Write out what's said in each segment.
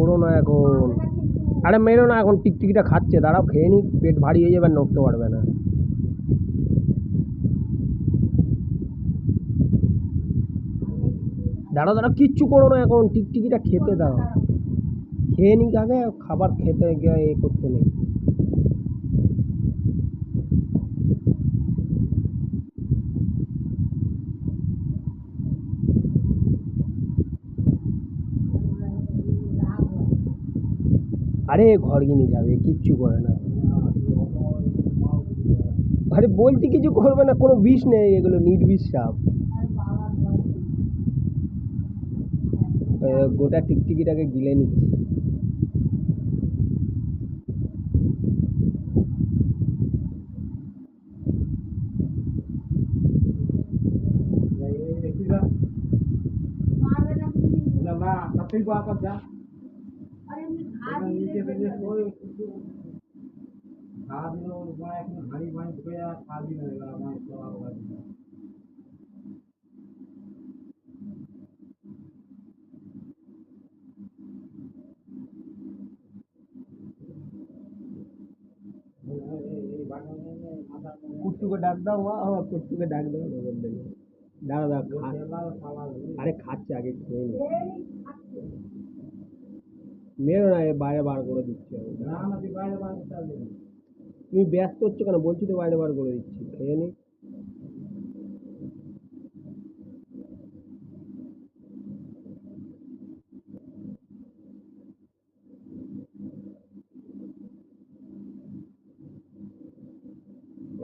করো না এখন। আরে মেরো না এখন, টিকটিকিটা খাচ্ছে, দাঁড়াও খেয়ে নি, পেট ভারী হয়ে যাবে, আর নড়তে পারবে না। দাঁড়াও দাঁড়াও, কিচ্ছু করো না এখন, টিকটিকিটা খেতে দাও। খেয়ে নি আগে, খাবার খেতে গিয়ে এ করতে নেই। আরে ঘর কিনে যাবে, কিচ্ছু করে না। আরে বলছি কিছু করবে না, কোনো বিষ নেই, এগুলো নির্বিষ সাপ। গোটা টিকটিকিটাকে গিলে নিচ্ছি। কুট্টুকে ডাক দাও, মা আমার কুট্টুকে ডাক দাও, নজর দেবে। দাঁড়া দাঁড়া, আরে খাচ্ছে, আগে খেয়ে নি। মেরো না, বাইরে বার করে দিচ্ছি আমি। তুমি ব্যস্ত হচ্ছ কেন, বলছি তো বাইরে বার করে দিচ্ছি, খেয়ে নি।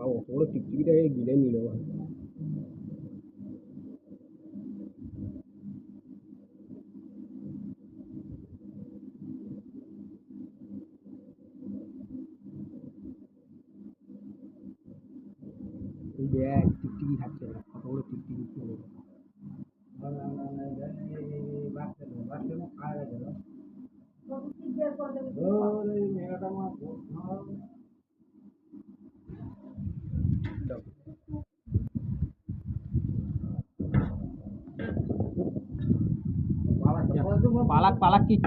অত বড় টিকটিকিটাকে গিলে নিল। দেখ টিকটিকি খাচ্ছে, কত বড় টিকটিকি খেয়ে নিল। পালাক পালাক, কিচ্ছু